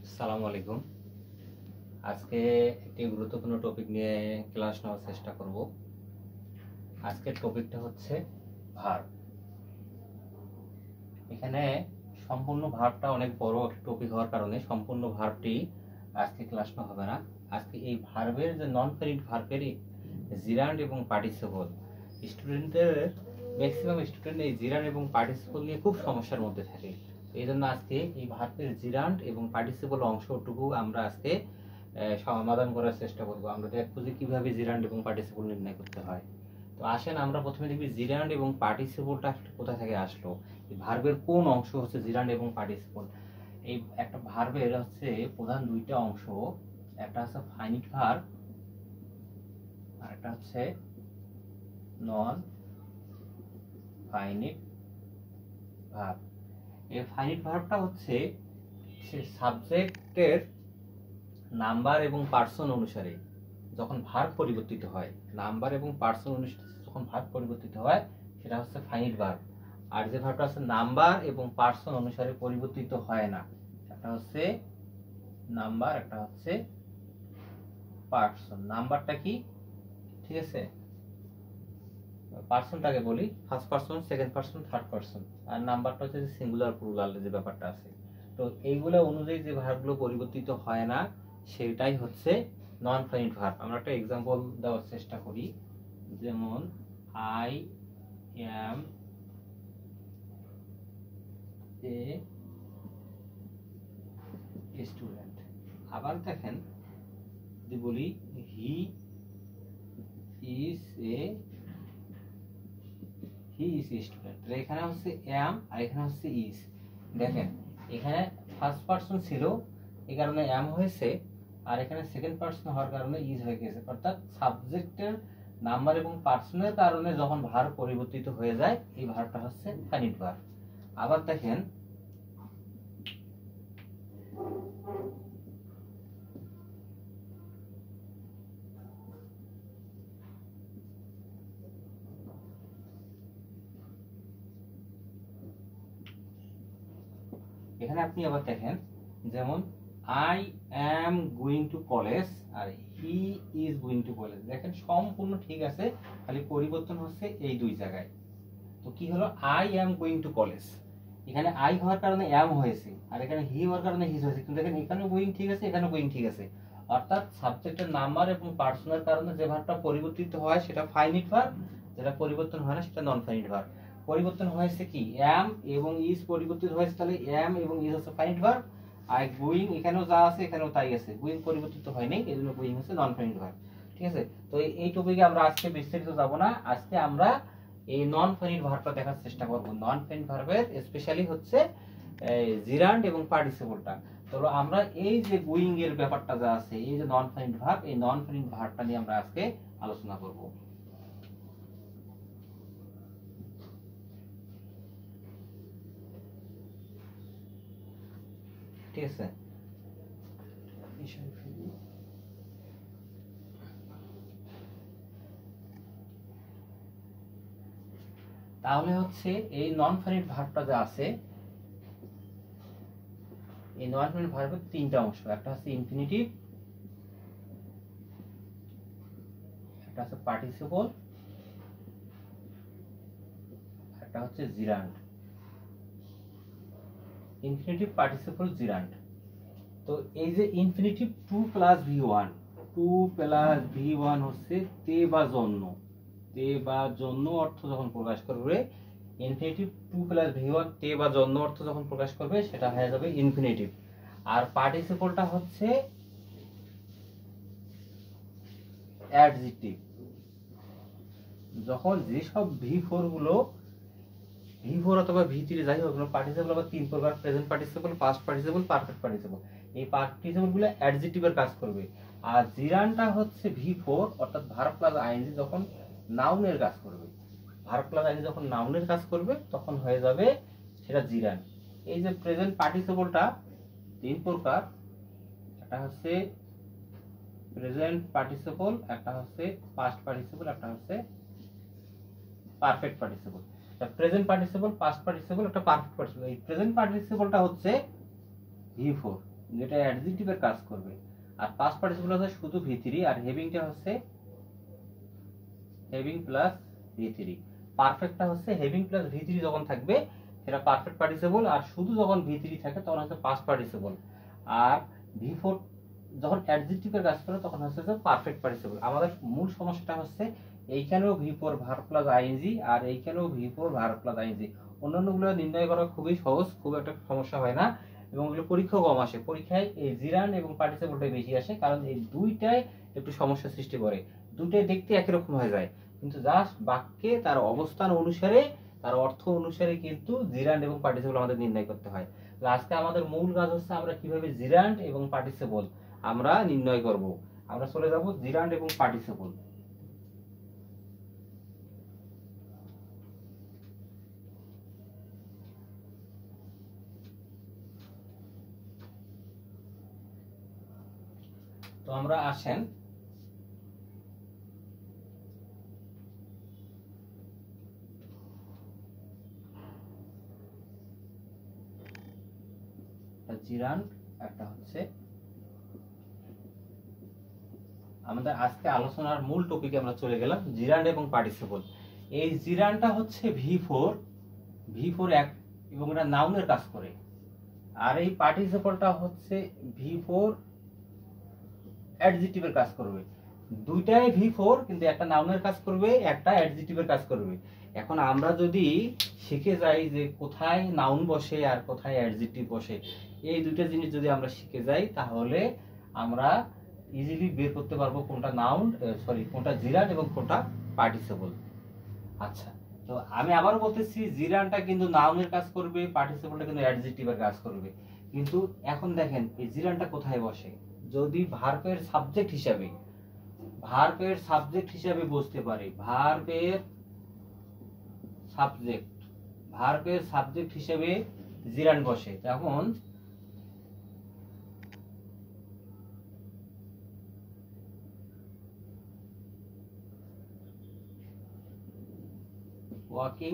আসসালামু আলাইকুম। আজকে একটি গুরুত্বপূর্ণ টপিক নিয়ে ক্লাস নেওয়ার চেষ্টা করব। আজকের টপিকটা হচ্ছে ভার্ব। এখানে সম্পূর্ণ ভার্বটা অনেক বড় একটা টপিক হওয়ার কারণে সম্পূর্ণ ভার্বটি আজকে ক্লাস নেওয়া হবে না। আজকে এই ভার্বের যে নন পেরিড ভার্বেরই জিরান্ড এবং পার্টিসিপল, স্টুডেন্টদের ম্যাক্সিমাম স্টুডেন্ট এই জিরান্ড এবং পার্টিসিপল নিয়ে খুব সমস্যার মধ্যে থাকে। এই জন্য আজকে এই ভার্বের জিরান্ড এবং পার্টিসিপল অংশটুকু আমরা আজকে সমাধান করার চেষ্টা করব। আমরা দেখবো যে কিভাবে জিরান্ড এবং পার্টিসিপল নির্ণয় করতে হয়। তো আসেন আমরা প্রথমে দেখি জিরান্ড এবং পার্টিসিপলটা কোথা থেকে আসলো। এই ভার্বের কোন অংশ হচ্ছে জিরান্ড এবং পার্টিসিপল। এই একটা ভার্বের হচ্ছে প্রধান দুইটা অংশ, একটা হচ্ছে ফাইনিট ভার্ব আর একটা হচ্ছে নন ফাইনিট ভার্ব। এই ফাইনিট ভার্বটা হচ্ছে সাবজেক্টের নাম্বার এবং পার্সন অনুসারে যখন ভার্ব পরিবর্তিত হয়, নাম্বার এবং পার্সন অনুসারে যখন ভার্ব পরিবর্তিত হয় সেটা হচ্ছে ফাইনিট ভার্ব। আর যে ভার্বটা আছে নাম্বার এবং পার্সন অনুসারে পরিবর্তিত হয় না, একটা হচ্ছে নাম্বার, একটা হচ্ছে পার্সন। নাম্বারটা কি, ঠিক আছে, পার্সনটাকে বলি first person, second person, third person, আর নাম্বারটা হচ্ছে সিঙ্গুলার প্লুরাল যে ব্যাপারটা আছে। তো এইগুলো অনুযায়ী যে ভার্বগুলো পরিবর্তিত হয় না সেটাই হচ্ছে নন ফাইনিট ভার্ব। আমরা একটা এক্সাম্পল দেওয়ার চেষ্টা করি, যেমন আই অ্যাম এ স্টুডেন্ট। আবার দেখেন যদি বলি হি ইজ এ স্টুডেন্ট। এখানে হচ্ছে অ্যাম আর এখানে হচ্ছে ইজ। দেখেন এখানে ফার্স্ট পার্সন ছিল এই কারণে অ্যাম হয়েছে, আর এখানে সেকেন্ড পার্সন হওয়ার কারণে ইজ হয়ে গেছে। অর্থাৎ সাবজেক্টের নাম্বার এবং পার্সনের কারণে যখন ভার্ব পরিবর্তিত হয়ে যায় এই ভার্বটা হচ্ছে ফাইনিট ভার্ব। আবার দেখেন এখানে আপনি আবার দেখেন, যেমন I am going to college আর he is going to college. দেখেন সম্পূর্ণ ঠিক আছে, খালি পরিবর্তন হচ্ছে এই দুই জায়গায়। তো কি হলো, I am going to college, এখানে আই হওয়ার কারণে অ্যাম হয়েছে আর এখানে হি হওয়ার কারণে হিজ হয়েছে। কিন্তু দেখেন এখানেও গোয়িং ঠিক আছে, এখানেও গোয়িং ঠিক আছে। অর্থাৎ সাবজেক্টের নাম্বার এবং পার্সনের কারণে যে ভার্বটা পরিবর্তিত হয় সেটা ফাইনিট ভার্ব, যেটা পরিবর্তন হয় না সেটা নন ফাইনিট ভার্ব। পরিবর্তন হয়েছে কি, অ্যাম এবং ইজ পরিবর্তিত হয়েছে, তাহলে অ্যাম এবং ইজ হচ্ছে ফাইনিট ভার্ব। আর গোয়িং এখানেও যা আছে এখানেও তাই আছে, গোয়িং পরিবর্তিত হয় নাই, এজন্য গোয়িং হচ্ছে নন ফাইনিট ভার্ব। ঠিক আছে, তো এই টপিকে আমরা আজকে বিস্তারিত যাব না। আজকে আমরা এই নন ফাইনিট ভার্বটা দেখার চেষ্টা করব। নন ফাইনিট ভার্বের স্পেশালি হচ্ছে জিরান্ড এবং পার্টিসিপলটা। তো আমরা এই যে গোয়িং এর ব্যাপারটা যা আছে, এই যে নন ফাইনিট ভার্ব, এই নন ফাইনিট ভার্বটা নিয়ে আমরা আজকে আলোচনা করব। ঠিক আছে, তাহলে হচ্ছে এই নন ফাইনিট ভার্বটা যা আছে, এই নন ফাইনিট ভার্বের তিনটা অংশ, একটা হচ্ছে ইনফিনিটিভ, একটা হচ্ছে পার্টিসিপল, একটা হচ্ছে জিরান্ড। Infinitive, participle, জিরান্ড। তো এই যে infinitive to plus V one, to plus V one হচ্ছে তে বা জন্য, তে বা জন্য অর্থ যখন প্রকাশ করবে, ইনফিনিটিভ টু প্লাস ভি1 তে বা জন্য অর্থ যখন প্রকাশ করবে সেটা হয়ে যাবে ইনফিনিটিভ। আর পার্টিসিপলটা হচ্ছে অ্যাডজেক্টিভ। যখন যেসব ভি4 গুলো, ভি4 অথবা ভি3 যাই হোক, পার্টিসিপল আবার তিন প্রকার, present participle, past participle, perfect participle. এই পার্টিসিপল গুলো অ্যাডজেক্টিভের কাজ করবে। আর জিরানটা হচ্ছে ভি4 অর্থাৎ ভার্ব প্লাস আইএনজি যখন নাউনের কাজ করবে, ভার্ব প্লাস আইএনজি যখন নাউনের কাজ করবে তখন হয়ে যাবে সেটা জিরান। এই যে প্রেজেন্ট পার্টিসিপলটা তিন প্রকার, একটা হচ্ছে প্রেজেন্ট পার্টিসিপল, একটা হচ্ছে পাস্ট পার্টিসিপল, একটা হচ্ছে perfect participle. Present participle, past participle, একটা পারফেক্ট পার্টিসিপল। এই প্রেজেন্ট পার্টিসিপলটা হচ্ছে ভি4 যেটা অ্যাডজেক্টিভের কাজ করবে। আর পাস্ট পার্টিসিপল হচ্ছে শুধু ভি3, আর হেভিংটা হচ্ছে হেভিং প্লাস ভি3। পারফেক্টটা হচ্ছে হেভিং প্লাস ভি3 যখন থাকবে সেটা পারফেক্ট পার্টিসিপল, আর শুধু যখন ভি3 থাকে তখন হচ্ছে পাস্ট পার্টিসিপল। আর ভি4 যখন অ্যাডজেক্টিভের কাজ করে তখন হচ্ছে পারফেক্ট পার্টিসিপল। আমাদের মূল সমস্যাটা হচ্ছে এইখানেও ভি4 ভার্ব প্লাস আইএনজি, আর এইখানেও ভি4 ভার্ব প্লাস আইএনজি। অন্যান্যগুলো নির্ণয় করা খুবই সহজ, খুব একটা সমস্যা হয় না, এবং এগুলো পরীক্ষাও কম আসে। পরীক্ষায় এই জিরান্ড এবং পার্টিসিপলটাই বেশি আসে, কারণ এই দুইটাই একটু সমস্যা সৃষ্টি করে। দুটোই দেখতে একই রকম হয়ে যায়, কিন্তু জাস্ট বাক্যে তার অবস্থান অনুসারে, তার অর্থ অনুসারে কিন্তু জিরান্ড এবং পার্টিসিপল আমাদের নির্ণয় করতে হয়। আজকে আমাদের মূল কাজ হচ্ছে আমরা কিভাবে জিরান্ড এবং পার্টিসিপল আমরা নির্ণয় করব। আমরা চলে যাব জিরান্ড এবং পার্টিসিপল। তো আমরা আসেন জিরান্ড, একটা হচ্ছে আমাদের আজকে আলোচনার মূল টপিকে আমরা চলে গেলাম, জিরান্ড এবং পার্টিসিপল। এই জিরান্ডটা হচ্ছে ভি4 এক, এবং এটা নাউনের কাজ করে। আর এই পার্টিসিপলটা হচ্ছে ভি4 অ্যাডজেক্টিভের কাজ করবে। দুইটাই ভি4, কিন্তু একটা নাউনের কাজ করবে, একটা অ্যাডজেক্টিভের কাজ করবে। এখন আমরা যদি শিখে যাই যে কোথায় নাউন বসে আর কোথায় অ্যাডজেক্টিভ বসে, এই দুইটা জিনিস যদি আমরা শিখে যাই তাহলে আমরা ইজিলি বের করতে পারবো কোনটা নাউন, কোনটা জিরান্ড এবং কোনটা পার্টিসিপল। আচ্ছা, তো আমি আবারও বলতেছি, জিরান্ডটা কিন্তু নাউনের কাজ করবে, পার্টিসিপলটা কিন্তু অ্যাডজেক্টিভের কাজ করবে। কিন্তু এখন দেখেন এই জিরান্ডটা কোথায় বসে। যদি ভার্বের সাবজেক্ট হিসাবে বুঝতে পারি, ভার্বের সাবজেক্ট হিসেবে জিরান্ড বসে, তখন walking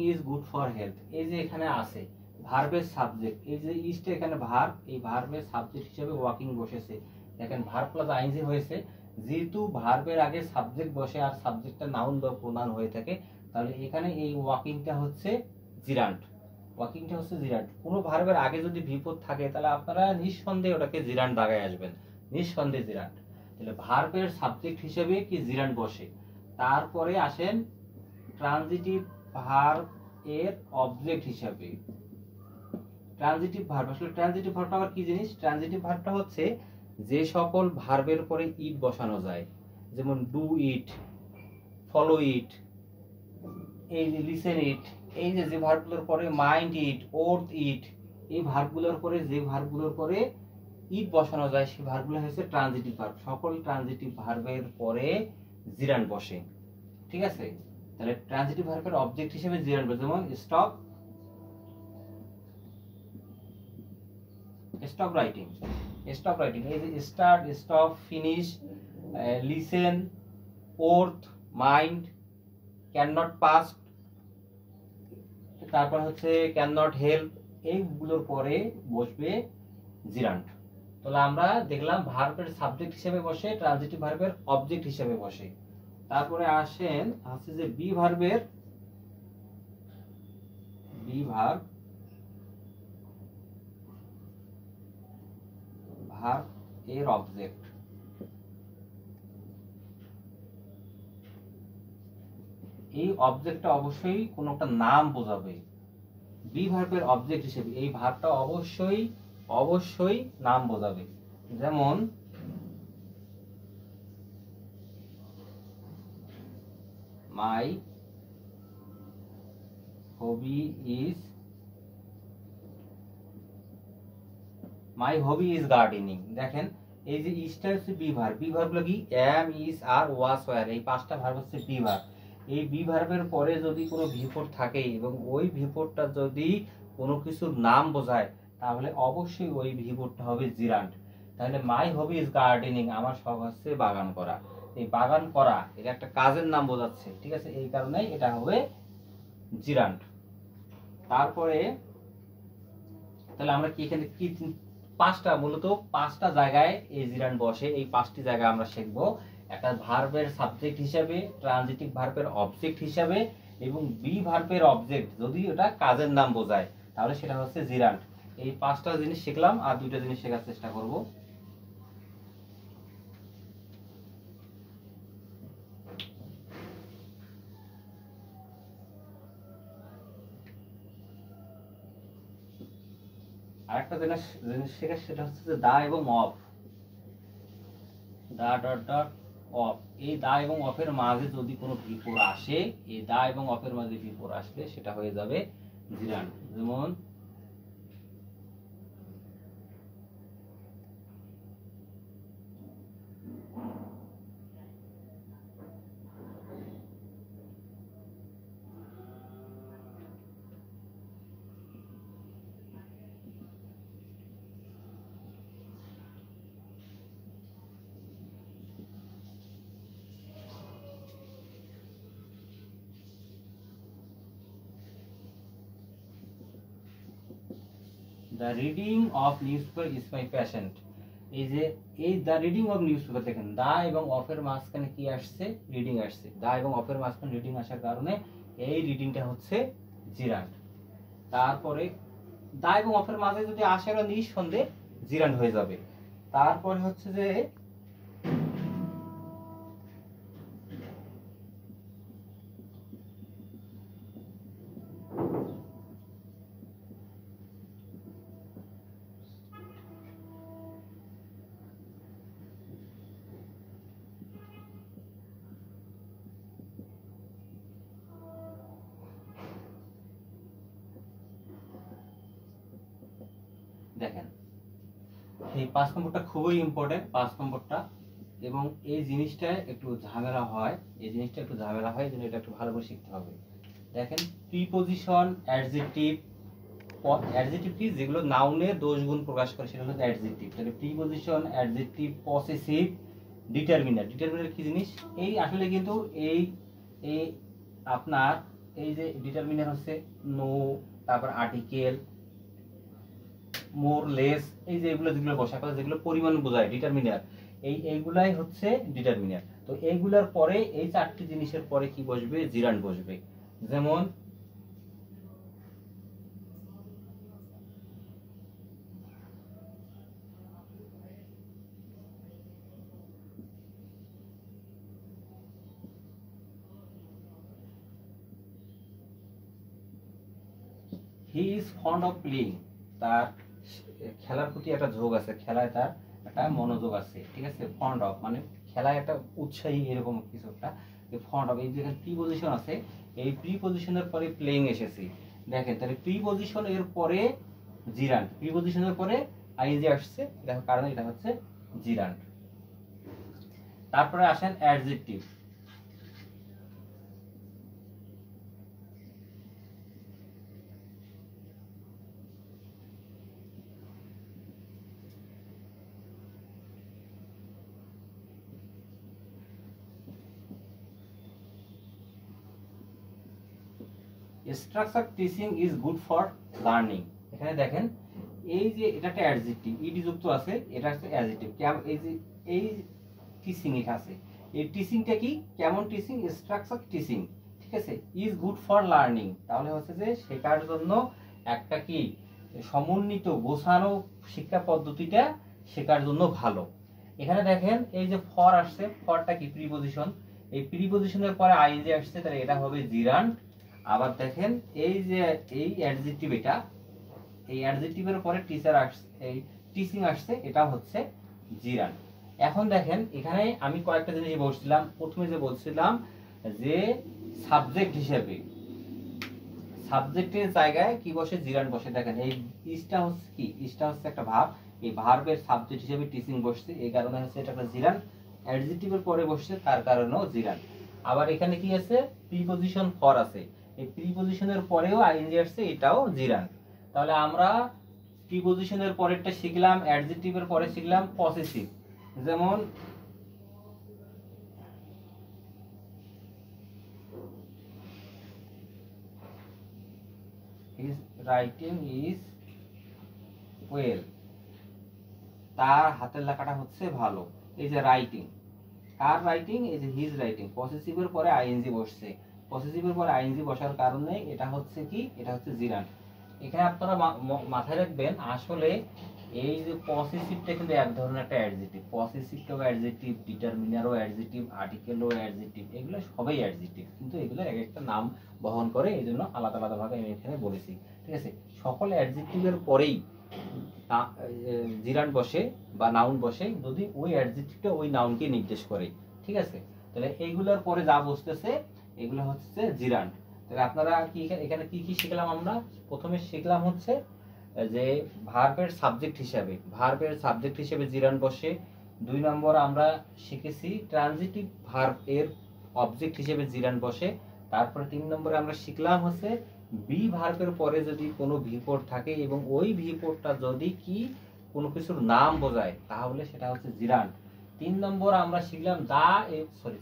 is good for health. এই যে এখানে আছে ভার্বের সাবজেক্ট, এই যে ইজটা এখানে ভার্ব, এই ভার্বের সাবজেক্ট হিসেবে ওয়াকিং বসেছে। দেখেন ভার্ব প্লাস আইএনজি হয়েছে। যেহেতু ভার্বের আগে সাবজেক্ট বসে আর সাবজেক্টটা নাউন বা প্রোনাউন হয়ে থাকে, তাহলে এখানে এই ওয়াকিংটা হচ্ছে জিরান্ড। কোনো ভার্বের আগে যদি ভি4 থাকে তাহলে আপনারা নিঃসন্দেহে ওটাকে জিরান্ড দাগায় আসবেন, নিঃসন্দেহে জিরান্ড। তাহলে ভার্বের সাবজেক্ট হিসেবে কি জিরান্ড বসে। তারপরে আসেন ট্রানজিটিভ ভার্ব এর অবজেক্ট হিসাবে। ট্রানজিটিভ ভার্ব, আসলে ট্রানজিটিভ ভার্বটা আবার কি জিনিস? ট্রানজিটিভ ভার্বটা হচ্ছে যে সকল ভার্বের পরে ইট বসানো যায়, যেমন ডু ইট, ফলো ইট, এই যে লিসেন ইট, এই যে ভার্বগুলোর পরে মাইন্ড ইট, ওর্থ ইট, এই ভার্বগুলোর পরে যে ভার্বগুলোর পরে ইট বসানো যায় সেই ভার্বগুলো হচ্ছে ট্রানজিটিভ ভার্ব। সকল ট্রানজিটিভ ভার্বের পরে জিরান্ড বসে, ঠিক আছে? তাহলে ট্রানজিটিভ ভার্বের অবজেক্ট হিসেবে জিরান্ড বসে, যেমন স্টপ রাইটিং, এই যে start, stop, finish, listen, worth, mind, can not pass, তারপর হচ্ছে ক্যান নট হেল্প, এইগুলোর পরে বসবে জিরান্ড। তাহলে আমরা দেখলাম ভার্বের সাবজেক্ট হিসেবে বসে, ট্রানজিটিভ ভার্বের অবজেক্ট হিসেবে বসে। তারপরে আসেন হচ্ছে যে ভার্ব এর অবজেক্ট। এই অবজেক্টটা অবশ্যই কোন একটা নাম বোঝাবে। ভার্বের অবজেক্ট হিসেবে এই ভার্বটা অবশ্যই নাম বোঝাবে। যেমন মাই হবি ইজ গার্ডেনিং। দেখেন এই যে ইজটা হচ্ছে বি ভার্বগুলো কি? Am, is, are, was, were, এই পাঁচটা ভার্ব হচ্ছে বি ভার্ব। এই বি ভার্বের পরে যদি কোনো ভি4 থাকে এবং ওই ভি4টা যদি কোনো কিছুর নাম বোঝায়, তাহলে অবশ্যই ওই ভি4টা হবে জিরান্ড। তাহলে মাই হবি ইজ গার্ডেনিং, আমার শখ হচ্ছে বাগান করা। এই বাগান করা এটা একটা কাজের নাম বোঝাচ্ছে, ঠিক আছে? এই কারণে এটা হবে জিরান্ড। তারপরে তাহলে আমরা কি এখানে কি পাঁচটা, মূলত পাঁচটা জায়গায় এই জিরান্ড বসে। এই পাঁচটি জায়গা আমরা শিখবো, একটা ভার্বের সাবজেক্ট হিসাবে, ট্রানজিটিভ ভার্বের অবজেক্ট হিসাবে, এবং বি ভার্বের অবজেক্ট যদি ওটা কাজের নাম বোঝায় তাহলে সেটা হচ্ছে জিরান্ড। এই পাঁচটা জিনিস শিখলাম, আর দুইটা জিনিস শেখার চেষ্টা করব। আরেকটা জিনিস জিনিস শেখার, সেটা হচ্ছে যে দা এবং of. The dot dot of, এই দা এবং অফের মাঝে যদি কোনো ভি4 আসে, এই দা এবং অফের মাঝে ভি4 আসলে সেটা হয়ে যাবে জিরান্ড। যেমন the reading of news paper is my passion. এই যে এই the reading of news paper, দেখেন দা এবং অফের মাঝখানে কি আসছে, রিডিং আসছে। দা এবং অফের মাঝখানে রিডিং আসার কারণে এই রিডিংটা হচ্ছে জিরান্ড। তারপরে দা এবং অফের মাঝে যদি আসে ওরা নিঃসন্দেহে জিরান্ড হয়ে যাবে। তারপরে হচ্ছে যে দেখেন এই 5 নম্বরটা খুবই ইম্পর্টেন্ট, 5 নম্বরটা। এবং এই জিনিসটা একটু ঝামেলা হয়, এই জিনিসটা একটু ঝামেলা হয়, যেন এটা একটু ভালো করে শিখতে হবে। দেখেন প্রিপজিশন, অ্যাডজেক্টিভ। অ্যাডজেক্টিভ কি, যেগুলো নাউনের দোষ গুণ প্রকাশ করে সেটা হলো অ্যাডজেক্টিভ। তাহলে preposition, adjective, possessive, determiner. Determiner কি জিনিস, এই আসলে কিন্তু এই এই আপনার এই যে ডিটারমিনার হচ্ছে নো, তারপর আর্টিকেল, মোর লেস, এই যে এগুলো যেগুলো বসা কথা, যেগুলো পরিমাণ বোঝায় ডিটারমিনার, এইগুলাই হচ্ছে ডিটারমিনার। তো এইগুলোর পরে এই চারটি জিনিসের পরে কি বসবে, জিরান্ড বসবে। যেমন he is fond of playing, তার খেলার প্রতি একটা ঝোঁক আছে, খেলায় তার একটা মনোযোগ আছে, ঠিক আছে। ফন্ড অফ মানে খেলায় একটা উৎসাহী, এরকম কিছু একটা। ফন্ড অফ, এই যেখানে প্রিপজিশন আছে, এই প্রিপজিশনের পরে প্লেইং এসেছে। দেখেন তাহলে প্রিপজিশন এর পরে জিরান্ড, প্রিপজিশনের পরে আইএনজি আসছে, দেখো কারণ এটা হচ্ছে জিরান্ড। তারপরে আসেন adjective. Structure teaching is good for learning. এখানে দেখেন এই যে এটা একটা অ্যাডজেক্টিভ, ইডি যুক্ত আছে, এটা হচ্ছে অ্যাডজেক্টিভ। এই যে এই টিচিং এটা আছে, এই টিচিংটা কি, কেমন টিচিং, স্ট্রাকচার টিচিং, ঠিক আছে। ইজ গুড ফর লার্নিং, তাহলে হচ্ছে যে শেখার জন্য একটা কি সমন্বিত গোছানো শিক্ষা পদ্ধতিটা শেখার জন্য ভালো। এখানে দেখেন এই যে ফর আসছে, ফরটা কি প্রিপজিশন, এই প্রিপজিশনের পরে আইএনজি আসছে, তাহলে এটা হবে জিরান্ড। আবার দেখেন এই যে এই অ্যাডজেক্টিভ, এটা এই অ্যাডজেক্টিভের পরে টিচার আসছে, এই টিচিং আসছে, এটা হচ্ছে জিরান্ড। এখন দেখেন এখানে আমি কয়েকটা জিনিস বলছিলাম, প্রথমে যে বলছিলাম যে সাবজেক্ট হিসেবে, সাবজেক্টের জায়গায় কি বসে, জিরান্ড বসে। দেখেন এই ইসটা হচ্ছে কি, ইসটা হচ্ছে একটা ভার্ব, এই ভার্বের সাবজেক্ট হিসেবে টিচিং বসছে, এই কারণে হচ্ছে এটা একটা জিরান্ড। অ্যাডজেক্টিভের পরে বসছে, তার কারণেও জিরান্ড। আবার এখানে কি আছে, প্রিপজিশন ফর আছে, এই প্রিপজিশনের পরেও আইএনজি আসছে, এটাও জিরান্ড। তাহলে আমরা প্রিপজিশনের পরেরটা শিখলাম, অ্যাডজেক্টিভের পরে শিখলাম পসেসিভ। যেমন হিজ রাইটিং ইজ ওয়েল, তার হাতের লেখাটা হচ্ছে ভালো। এই যে রাইটিং, কার রাইটিং? এই যে হিজ রাইটিং, পসেসিভের পরে আইএনজি বসছে, পসেসিভের পরে আইএনজি বসার কারণে এটা হচ্ছে কি, এটা হচ্ছে জিরান্ড। এখানে আপনারা মাথায় রাখবেন আসলে এই যে পসেসিভটা কিন্তু এক ধরনের একটা অ্যাডজেক্টিভ, পসেসিভটাও অ্যাডজেক্টিভ, ডিটারমিনারও অ্যাডজেক্টিভ, আর্টিকেলও অ্যাডজেক্টিভ, এগুলো সবই অ্যাডজেক্টিভ, কিন্তু এগুলো এক একটা নাম বহন করে, এই জন্য আলাদা আলাদাভাবে আমি এখানে বলেছি। ঠিক আছে, সকল অ্যাডজেক্টিভের পরেই জিরান্ড বসে বা নাউন বসে যদি ওই অ্যাডজেক্টিভটা ওই নাউনকে নির্দেশ করে। ঠিক আছে, তাহলে এইগুলোর পরে যা বসতেছে এগুলো হচ্ছে জিরান্ড। তাহলে আপনারা কি এখানে কি কি শিখলাম? আমরা প্রথমে শিখলাম হচ্ছে যে ভার্বের সাবজেক্ট হিসেবে জিরান্ড বসে। 2 নম্বর আমরা শিখেছি ট্রানজিটিভ ভার্ব এর অবজেক্ট হিসেবে জিরান্ড বসে। তারপরে 3 নম্বরে আমরা শিখলাম হচ্ছে বি ভার্বের পরে যদি কোনো ভিপোর্ট থাকে এবং ওই ভিপোর্টটা যদি কি কোনো কিছুর নাম বোঝায় তাহলে সেটা হচ্ছে জিরান্ড। 3 নম্বর আমরা শিখলাম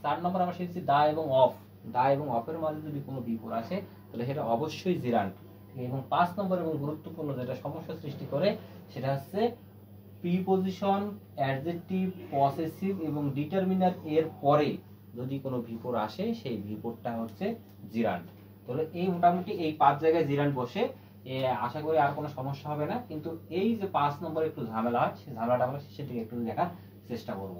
4 নম্বর আমরা শিখছি দা এবং অফ, দা এবং অফের মাঝে যদি কোনো ভিপোর্ট আসে তাহলে সেটা অবশ্যই জিরান্ড। এবং 5 নম্বর এবং গুরুত্বপূর্ণ যেটা সমস্যা সৃষ্টি করে সেটা হচ্ছে প্রিপজিশন, অ্যাডজেক্টিভ, পসেসিভ এবং ডিটারমিনার এর পরে যদি কোনো ভিপোর আসে সেই ভিপোরটা হচ্ছে জিরান্ড। তাহলে এই মোটামুটি এই 5 জায়গায় জিরান্ড বসে, আশা করি আর কোনো সমস্যা হবে না। কিন্তু এই যে 5 নম্বরে একটু ঝামেলা হয়, সেই ঝামেলাটা আমরা শেষের দিকে একটু দেখার চেষ্টা করব।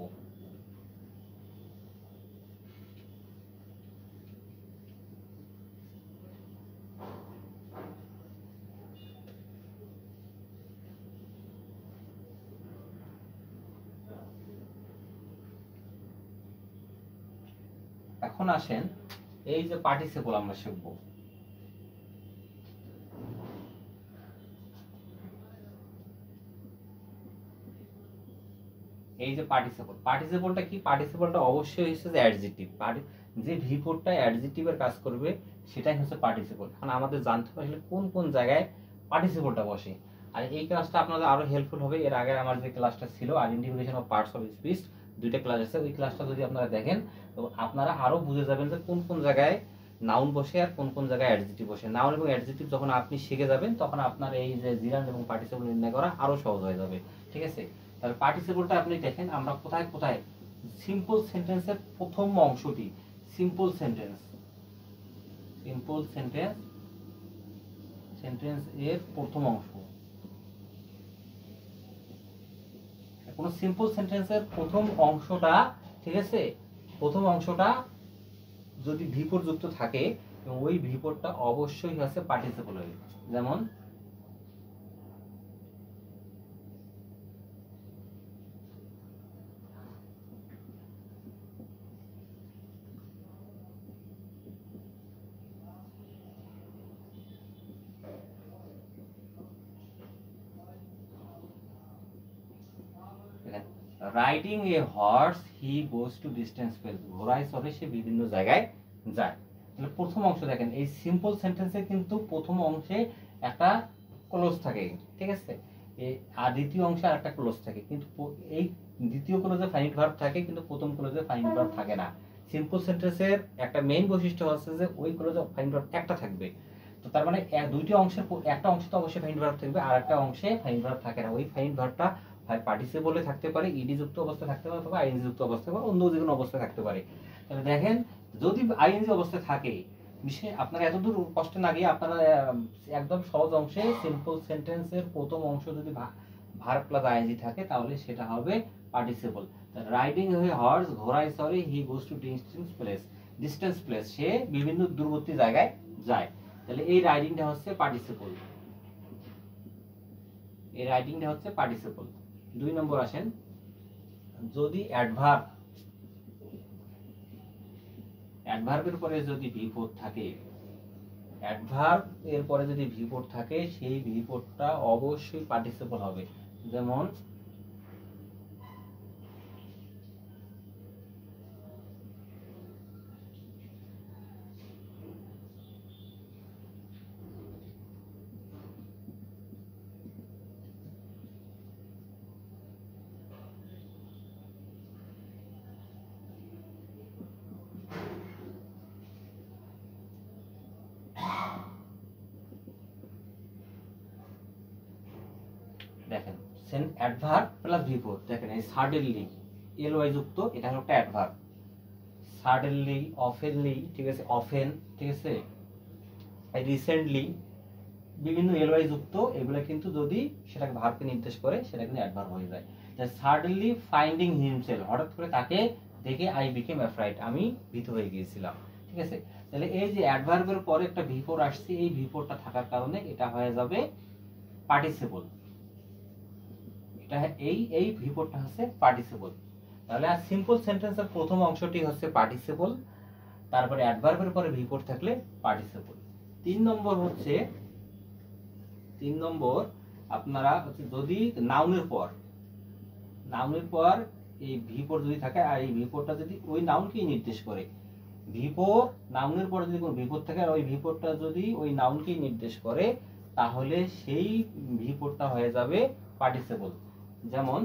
এখন আসেন এই যে পার্টিসিপল আমরা শিখব। এই যে পার্টিসিপলটা কি? পার্টিসিপলটা অবশ্যই হচ্ছে যে অ্যাডজেক্টিভ, যে ভিপোরটা অ্যাডজেক্টিভের কাজ করবে সেটাই হচ্ছে পার্টিসিপল। এখন আমাদের জানতে হবে আসলে কোন কোন জায়গায় পার্টিসিপলটা বসে। আর এই ক্লাসটা আপনাদের আরো হেল্পফুল হবে। এর আগে আমার যে ক্লাসটা ছিল identification of parts of speech, 2টা ক্লাস আছে, ওই ক্লাসটা যদি আপনারা দেখেন তো আপনারা আরো বুঝে যাবেন যে কোন কোন জায়গায় নাউন বসে আর কোন কোন জায়গায় অ্যাডজেক্টিভ বসে। নাউন এবং অ্যাডজেক্টিভ যখন আপনি শিখে যাবেন তখন আপনার এই যে জিরান্ড এবং পার্টিসিপল নির্ণয় করা আরো সহজ হয়ে যাবে। ঠিক আছে, তাহলে পার্টিসিপলটা আপনি দেখেন আমরা কোথায় কোথায় সিম্পল সেন্টেন্সের প্রথম অংশটি, সিম্পল সেন্টেন্স এর প্রথম অংশ, কোন সিম্পল সেন্টেন্সের প্রথম অংশটা, ঠিক আছে, প্রথম অংশটা যদি ভিপোর যুক্ত থাকে এবং ওই ভিপোরটা অবশ্যই হচ্ছে পার্টিসিপল হবে। যেমন riding A horse he goes to distance place, ঘোড়ায় চড়ে সে বিভিন্ন জায়গায় যায়। তাহলে প্রথম অংশ দেখেন, এই সিম্পল সেন্টেন্সে কিন্তু প্রথম অংশে একটা ক্লোজ থাকে, ঠিক আছে, আর দ্বিতীয় অংশে আর একটা ক্লোজ থাকে, কিন্তু এই দ্বিতীয় ক্লোজে ফাইনাইট ভার্ব থাকে কিন্তু প্রথম ক্লোজে ফাইনাইট ভার্ব থাকে না। সিম্পল সেন্টেন্সের একটা মেইন বৈশিষ্ট্য হচ্ছে যে ওই ক্লোজে ফাইনাইট ভার্ব একটা থাকবে। তো তার মানে দুইটি অংশের একটা অংশে তো অবশ্যই ফাইনাইট ভার্ব থাকবে আর একটা অংশে ফাইনাইট ভার্ব থাকে না। ওই ফাইনাইট ভার্বটা হয় পার্টিসিপলে থাকতে পারে, ইডি যুক্ত অবস্থায় থাকতে পারে, অথবা আইএনজি যুক্ত অবস্থায় বা অন্য যে কোনো অবস্থায় থাকতে পারে। তাহলে দেখেন যদি আইএনজি অবস্থায় থাকে, বিষয় আপনারা এতদূর কষ্ট না গিয়ে আপনারা একদম সহজ অংশে সিম্পল সেন্টেন্সের প্রথম অংশ যদি ভার্ব প্লাস আইএনজি থাকে তাহলে সেটা হবে পার্টিসিপল। রাইডিং এ হর্স, ঘোড়ায় চড়ে, হি গোস টু ডিস্টেন্স প্লেস, সে বিভিন্ন দূরবর্তী জায়গায় যায়। তাহলে এই রাইডিংটা হচ্ছে পার্টিসিপল, এই রাইডিংটা হচ্ছে পার্টিসিপল। 2 নম্বর আসেন, যদি অ্যাডভার্বের পরে যদি ভিপোর্ট থাকে, অ্যাডভার্ব এর পরে যদি ভিপোর্ট থাকে সেই ভিপোর্টটা অবশ্যই পার্টিসিপল হবে। যেমন দেখেন অ্যাডভার্ব প্লাস ভি ফোর, দেখেন এই সাডেনলি এল ওয়াই যুক্ত, এটা হলো একটা অ্যাডভার্ব। সাডেনলি, অফেনলি, ঠিক আছে, অফেন, ঠিক আছে, রিসেন্টলি, বিভিন্ন এল ওয়াই যুক্ত এগুলো কিন্তু যদি সেটাকে ভার্বকে নির্দেশ করে সেটা কিন্তু অ্যাডভার্ব হয়ে যায়। সাডেনলি ফাইন্ডিং হিমসেলফ, হঠাৎ করে তাকে দেখে আই বিকেম অ্যাফ্রাইড, আমি ভীত হয়ে গিয়েছিলাম, ঠিক আছে। তাহলে এই যে অ্যাডভার্বের পরে একটা ভি ফোর আসছে, এই ভি ফোরটা থাকার কারণে এটা হয়ে যাবে পার্টিসিপল। এটা এই ভি ফোরটা হচ্ছে পার্টিসিপল। তাহলে আর সিম্পল সেন্টেন্সের প্রথম অংশটি হচ্ছে পার্টিসিপল, তারপরে অ্যাডভার্বের পরে ভি ফোর থাকলে পার্টিসিপল। 3 নম্বর আপনারা যদি নাউনের পর এই ভি ফোর যদি থাকে আর এই ভি ফোরটা যদি ওই নাউনকেই নির্দেশ করে, ভি ফোর নাউনের পরে যদি কোনো ভি ফোর থাকে আর ওই ভি ফোরটা যদি ওই নাউনকেই নির্দেশ করে, তাহলে সেই ভি ফোরটা হয়ে যাবে পার্টিসিপল। যেমন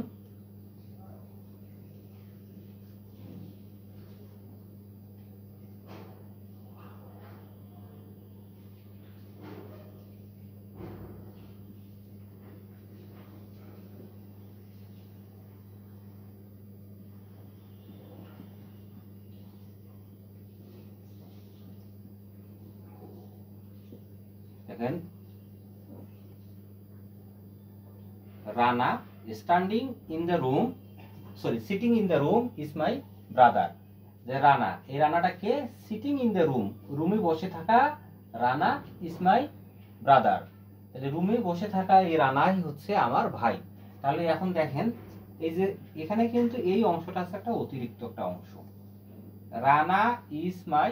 দেখেন Rana standing in the room, sorry sitting in the room is my brother. যে রানা, এই রানাটা কে? সিটিং ইন দ্য রুম, রুমে বসে থাকা রানা ইজ মাই ব্রাদার। তাহলে রুমে বসে থাকা এই রানাই হচ্ছে আমার ভাই। তাহলে এখন দেখেন এই যে এখানে কিন্তু এই অংশটা আছে একটা অতিরিক্ত একটা অংশ, Rana is my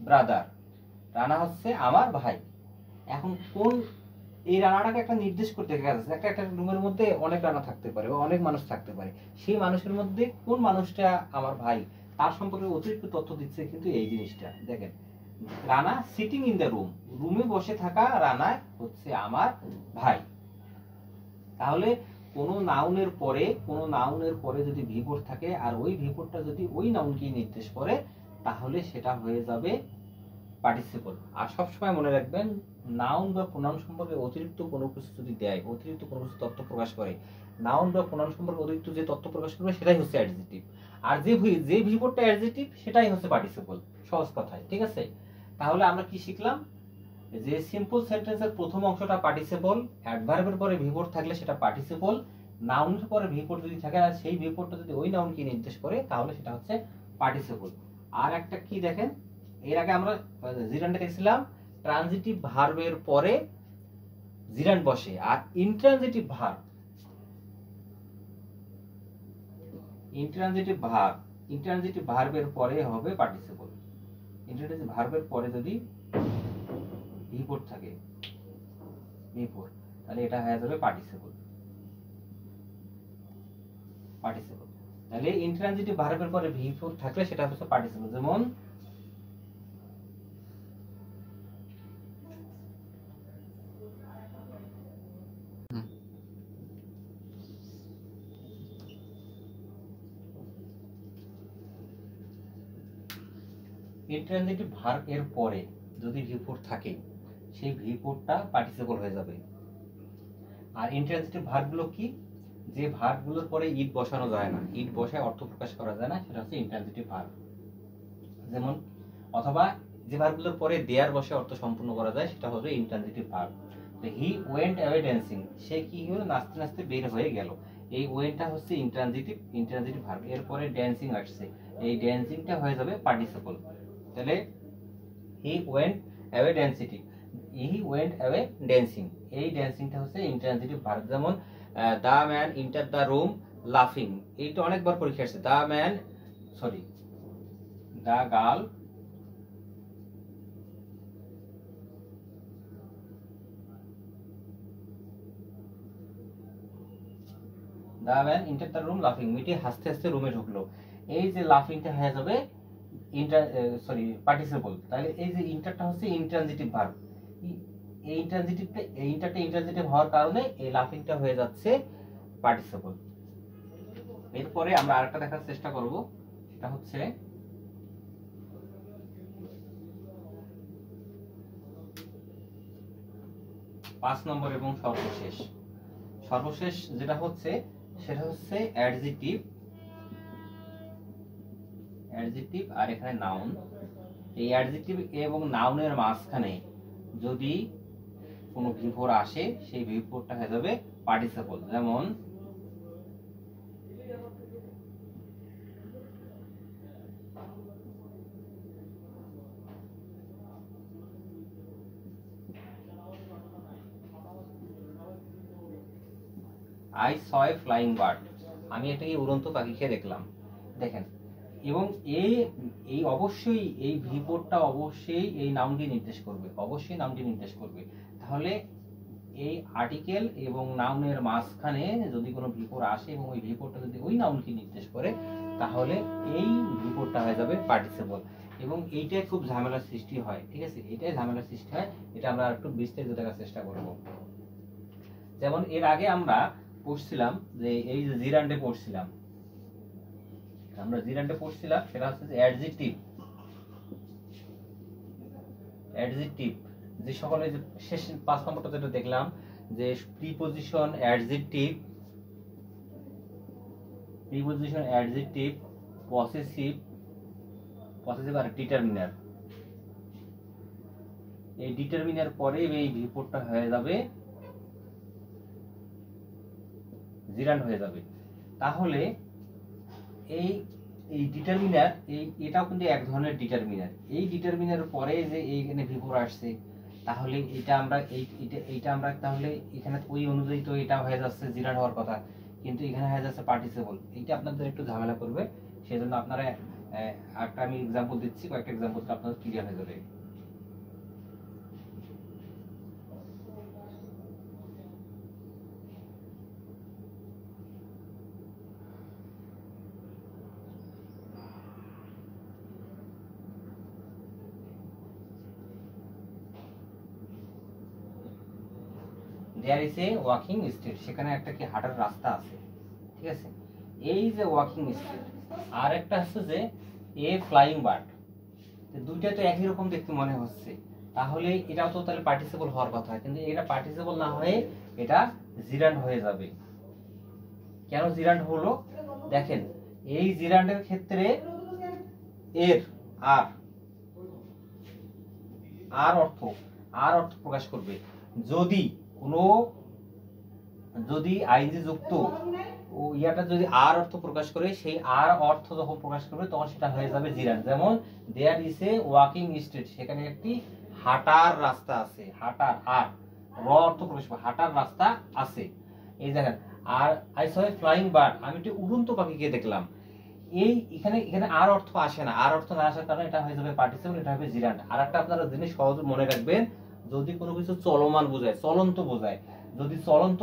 brother, Rana হচ্ছে আমার ভাই। এখন কোন এই রানাটাকে একটা নির্দেশ করতে গেছে, একটা রুমের মধ্যে অনেক রানা থাকতে পারে বা অনেক মানুষ থাকতে পারে, সেই মানুষের মধ্যে কোন মানুষটা আমার ভাই তার সম্পর্কে অতিরিক্ত তথ্য দিচ্ছে কিন্তু এই জিনিসটা। দেখেন Rana sitting in the room, রুমে বসে থাকা রানা হচ্ছে আমার ভাই। তাহলে কোন নাউনের পরে যদি ভি ফোর থাকে আর ওই ভি ফোরটা যদি ওই নাউনকে নির্দেশ করে, তাহলে সেটা হয়ে যাবে পার্টিসিপল। আর সবসময় মনে রাখবেন নাউন বা প্রোনাউন সম্পর্কে অতিরিক্ত কোনো কিছু যদি দেয়, অতিরিক্ত কোনো কিছু তথ্য প্রকাশ করে, নাউন বা প্রোনাউন সম্পর্কে অতিরিক্ত যে তথ্য প্রকাশ করবে সেটাই হচ্ছে অ্যাডজেক্টিভ, আর যে ভি ফোরটা অ্যাডজেক্টিভ সেটাই হচ্ছে পার্টিসিপল, সহজ কথায়, ঠিক আছে। তাহলে আমরা কি শিখলাম? যে সিম্পল সেন্টেন্সের প্রথম অংশটা পার্টিসিপল, অ্যাডভার্বের পরে ভি ফোর থাকলে সেটা পার্টিসিপল, নাউনের পরে ভি ফোর যদি থাকে আর সেই ভি ফোরটা যদি ওই নাউনকে নির্দেশ করে তাহলে সেটা হচ্ছে পার্টিসিপল। আর একটা কি দেখেন, এর আগে আমরা জিরান্ডে দেখছিলাম ট্রানজিটিভ ভার্বের পরে জিরান্ড বসে, আর ইন্ট্রানজিটিভ ভার্বের পরে হবে পার্টিসিপল। ইন্ট্রানজিটিভ ভার্বের পরে যদি ভি ফোর থাকে, তাহলে এটা হয়ে যাবে পার্টিসিপল। তাহলে ইন্ট্রানজিটিভ ভার্বের পরে ভি ফোর থাকলে সেটা হচ্ছে পার্টিসিপল। যেমন ইন্ট্রানজিটিভ ভার্ব এর পরে যদি ভি ফোর থাকে সেই ভি ফোরটা পার্টিসিপল হয়ে যাবে। আর ইন্ট্রানজিটিভ ভার্বগুলো কি? যে ভার্বগুলোর পরে ইট বসানো যায় না, ইট বসায় অর্থ প্রকাশ করা যায় না, সেটা হচ্ছে ইন্ট্রানজিটিভ ভার্ব। যেমন অথবা যে ভার্বগুলোর পরে দেয়ার বসে অর্থ সম্পূর্ণ করা যায় সেটা হবে ইন্ট্রানজিটিভ ভার্ব। তো হি ওয়েন্ট অ্যাওয়ে ড্যান্সিং, সে কি হলো? নাচতে নাচতে বের হয়ে গেল। এই ওয়েন্টটা হচ্ছে ইন্ট্রানজিটিভ ভার্ব, এরপরে ড্যান্সিং আসছে, এই ড্যান্সিংটা হয়ে যাবে পার্টিসিপল। তাহলে হি ওয়েন্ট অ্যাওয়ে ড্যান্সিং, এই ড্যান্সিংটা হচ্ছে ইন্ট্রানজিটিভ ভার্ব। যেমন the man enter the room লাফিং, এইটা অনেকবার পরীক্ষা আসছে। The girl enter the room লাফিং, মেয়েটি হাসতে হাসতে রুমে ঢুকলো। এই যে লাফিংটা হয়ে যাবে পার্টিসিপল। তাহলে এই যে ইন্টারটা হচ্ছে ইন্ট্রানজিটিভ ভার্ব, এই ইন্টারটা ইন্ট্রানজিটিভ হওয়ার কারণে এই লাফিংটা হয়ে যাচ্ছে পার্টিসিপল। এরপরে আমরা আরেকটা দেখার চেষ্টা করব, সেটা হচ্ছে পাঁচ নম্বর এবং সর্বশেষ যেটা হচ্ছে সেটা হচ্ছে অ্যাডজেক্টিভ, অ্যাডজেক্টিভ আর এখানে নাউন। এই অ্যাডজেক্টিভ এবং নাউনের মাঝখানে যদি কোনো V4 আসে সেই V4টা হয়ে যাবে পার্টিসিপল। যেমন I saw a flying bird, আমি একটা উড়ন্ত পাখিকে দেখলাম। দেখেন, এবং এই অবশ্যই এই V4টা অবশ্যই এই নাউনটি নির্দেশ করবে, অবশ্যই নাউনটি নির্দেশ করবে। তাহলে এই আর্টিকেল এবং নাউনের মাঝখানে যদি কোনো V4 আসে এবং ওই V4টা যদি ওই নাউনকে নির্দেশ করে তাহলে এই V4টা হয়ে যাবে পার্টিসিপল। এবং এইটাই খুব ঝামেলার সৃষ্টি হয়, ঠিক আছে, এটাই ঝামেলার সৃষ্টি হয়। এটা আমরা একটু বিস্তারিত দেখার চেষ্টা করব। যেমন এর আগে আমরা পড়ছিলাম যে এই যে জিরান্ডে পড়ছিলাম, আমরা জিরান্ডে পড়ছিলাম, সেটা হচ্ছে যে অ্যাডজেক্টিভ। অ্যাডজেক্টিভ যে সকলে যে শেষ 5 নম্বরটা যেটা দেখলাম যে preposition, adjective, preposition, adjective, possessive, possessive আর ডিটারমিনার। এই ডিটারমিনার পরে এই V4টা হয়ে যাবে জিরান্ড হয়ে যাবে। তাহলে এই ডিটারমিনার এটাও কিন্তু এক ধরনের ডিটারমিনার। এই ডিটারমিনার পরে যে এইখানে V4 আসছে, তাহলে এটা আমরা এইটা আমরা তাহলে এখানে ওই অনুযায়ী তো এটা হয়ে যাচ্ছে জিরান্ড হওয়ার কথা, কিন্তু এখানে হয়ে যাচ্ছে পার্টিসিপল। এইটা আপনাদের একটু ঝামেলা করবে, সেজন্য আপনারা একটা আমি एग्जांपल দিচ্ছি, কয়েকটা एग्जांपल আপনাদের ক্লিয়ার হয়ে যাবে। There is a walking street, সেখানে একটা কি হাঁটার রাস্তা আছে, ঠিক আছে। এই যে ওয়াকিং স্ট্রিট আর একটা হচ্ছে যে এ ফ্লাইং বার্ড, দুইটা তো একই রকম দেখতে মনে হচ্ছে, তাহলে এটাও তো তাহলে পার্টিসিপল হওয়ার কথা, কিন্তু এটা পার্টিসিপল না হয়ে এটা জিরান্ড হয়ে যাবে। কেন জিরান্ড হলো? দেখেন, এই জিরান্ডের ক্ষেত্রে এর আর অর্থ প্রকাশ করবে। যদি আইনজি যুক্ত ও ইয়াটা যদি আর অর্থ প্রকাশ করে, সেই আর অর্থ যখন প্রকাশ করবে তখন সেটা হয়ে যাবে জিরান্ড। যেমন there is a walking street, সেখানে একটি হাঁটার রাস্তা আছে, হাঁটার আর অর্থ প্রকাশ করে হাঁটার রাস্তা আছে। এই দেখেন, আর I saw a flying bird, আমি একটি উড়ন্ত পাখিকে দেখলাম। এই এখানে আর অর্থ আসে না, আর অর্থ না আসার কারণে এটা হয়ে যাবে পার্টিসিপল, এটা হবে জিরান্ড। আর একটা আপনারা জিনিস সহজে মনে রাখবেন, যদি কোনো কিছু চলমান বোঝায়, চলন্ত বোঝায়, যদি চলন্ত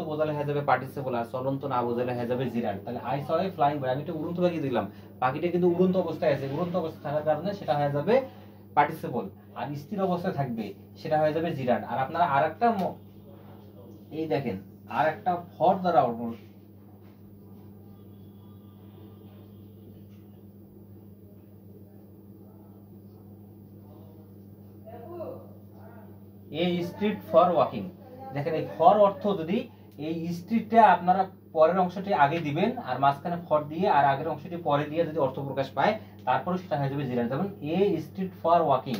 বোঝালে হয়ে যাবে পার্টিসিপল, আর চলন্ত না বোঝালে হয়ে যাবে জিরান্ড। তাহলে I saw a flying bird, আমি একটা উড়ন্ত পাখি দিলাম, পাখিটা কিন্তু উড়ন্ত অবস্থায় আছে, উড়ন্ত অবস্থায় থাকার কারণে সেটা হয়ে যাবে পার্টিসিপল। আর স্থির অবস্থায় থাকবে সেটা হয়ে যাবে জিরান্ড। আর আপনারা আরেকটা এই দেখেন, আরেকটা ফর দ্বারা এই স্ট্রিট ফর ওয়াকিং, দেখেন এই ফর অর্থ যদি এই স্ট্রিটটা আপনারা পরের অংশটি আগে দিবেন আর মাঝখানে ফর দিয়ে আর আগের অংশটি পরে দিয়ে যদি অর্থ প্রকাশ পায়, তারপরে সেটা হয়ে যাবে জিরান্ড। যেমন এ স্ট্রিট ফর ওয়াকিং,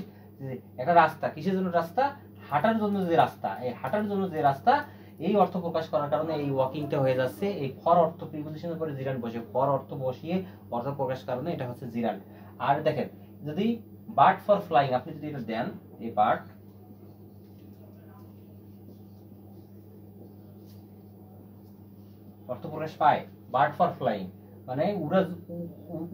একটা রাস্তা, কিসের জন্য রাস্তা? হাঁটার জন্য যে রাস্তা, এই হাঁটার জন্য যে রাস্তা, এই অর্থ প্রকাশ করার কারণে এই ওয়াকিংটা হয়ে যাচ্ছে। এই ফর অর্থ প্রিপজিশনের পরে জিরান্ড বসে, ফর অর্থ বসিয়ে অর্থ প্রকাশ কারণে এটা হচ্ছে জিরান্ড। আর দেখেন, যদি বার্ড ফর ফ্লাইং আপনি যদি এটা দেন, এই বার্ড অর্থ প্রকাশ পায়, বার্ড ফর ফ্লাইং মানে